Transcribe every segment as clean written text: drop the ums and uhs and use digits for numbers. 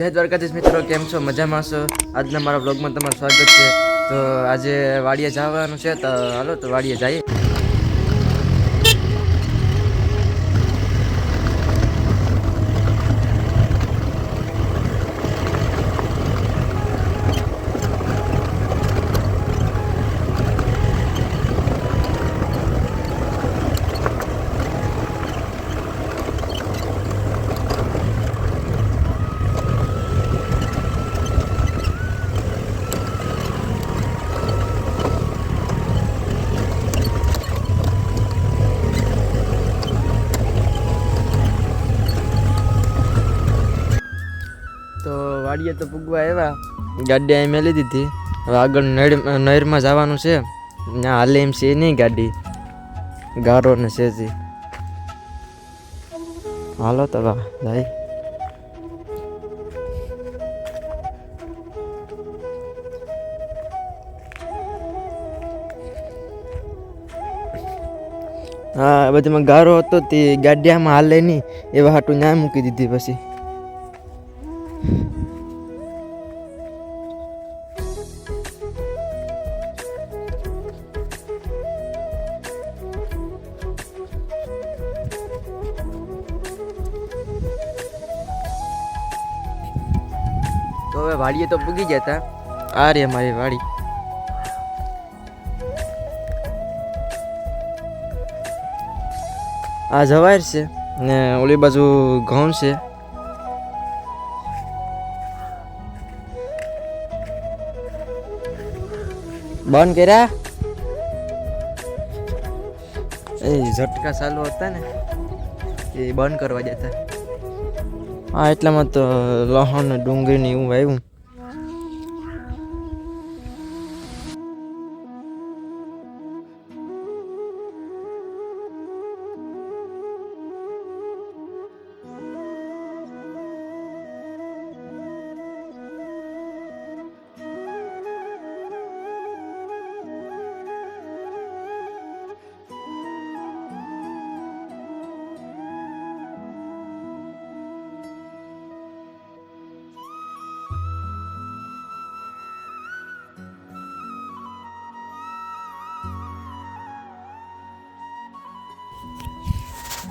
જય દ્વારકાધીશ મિત્રો, કેમ છો? મજામાં છો? આજના મારા બ્લોગમાં તમારું સ્વાગત છે. તો આજે વાડીએ જવાનું છે, તો હાલો તો વાડીએ જઈએ. તો વાડીએ તો પૂગવા આવ્યા, ગાડી અહીં મેલી દીધી. હવે આગળ નહેરમાં જવાનું છે. ત્યાં હાલે એમ છે નહીં ગાડી, ગારો ને સેજી. હાલો તો ભાઈ. હા, બધીમાં ગારો હતો તે ગાડીયામાં હાલે નહીં, એવા હાટું ન્યા મૂકી દીધી. પછી તો હવે વાડીએ તો પૂગી જતા. આ રે મારી વાડી. આ જવાયર છે ને ઓલી બાજુ ઘઉં છે. બંધ કર્યા એ ઝટકા ચાલુ હતા ને એ બંધ કરવા જતા. હા, એટલામાં તો લહણ ને ડુંગળી ને એવું આવ્યું.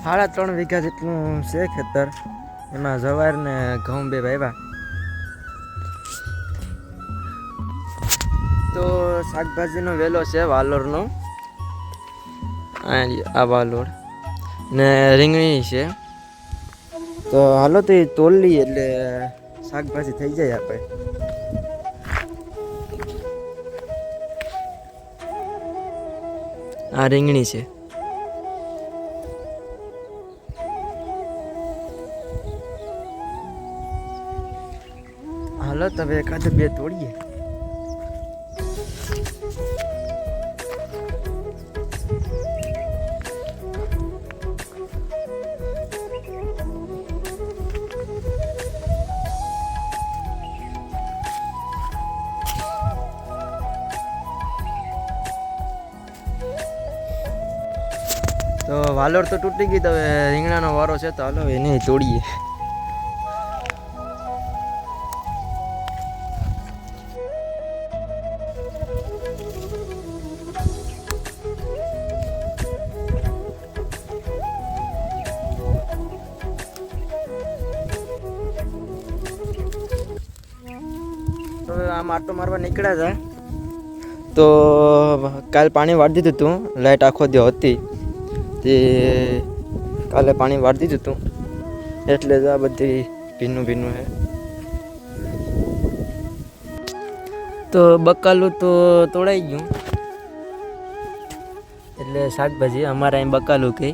સાડા 3 વીઘા જેટલું છે ખેતર. એમાં જવાર ને ઘઉં બે વાવ્યા. તો શાકભાજીનો વેલો છે વાલોરનો. આ વાલોર ને રીંગણી છે. તો હાલો તો એ તોલ લઈએ એટલે શાકભાજી થઈ જાય આપણે. આ રીંગણી છે. હાલો તો હવે એકાદ બે તોડીએ. તો વાલોર તો તૂટી ગઈ. તો હવે રીંગણાનો વારો છે, તો હાલો એને તોડીએ. તો આમ આટો મારવા નીકળ્યા હતા. તો કાલ પાણી વાળી દીધું હતું. લાઇટ આખો દી હતી તે કાલે પાણી વાળી દીધું હતું, એટલે જ આ બધી ભીનું છે. તો બકાલું તો તોડાઈ ગયું, એટલે શાકભાજી અમારે અહીં બકાલું કહે.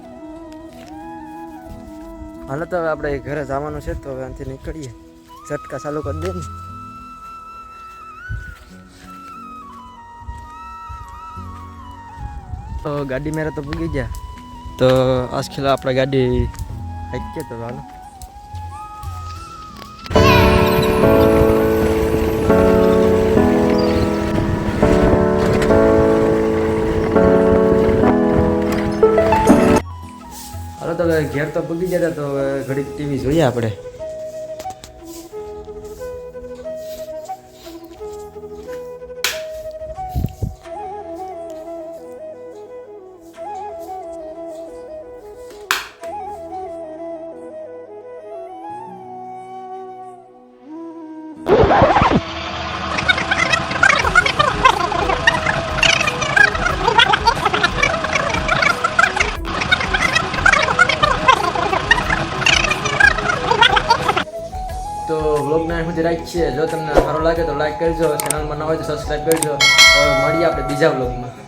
હાલો તો હવે આપણે ઘરે જવાનું છે, તો હવે અહીંથી નીકળીએ. ઝટકા ચાલુ કરી દે ને. તો ગાડી મેરે તો પૂગી ગયા. તો આજ ખેલા આપણે ગાડી હાઈકીએ. તો હાલો. હાલો તો ઘેર તો પૂગી જતા. તો ઘડીક ટીવી જોઈએ આપણે. વ્લોગના સુધી રાખીએ. જો તમને સારો લાગે તો લાઈક કરજો, ચેનલમાં ન હોય તો સબસ્ક્રાઈબ કરજો. તો મળીએ આપણે બીજા વ્લોગમાં.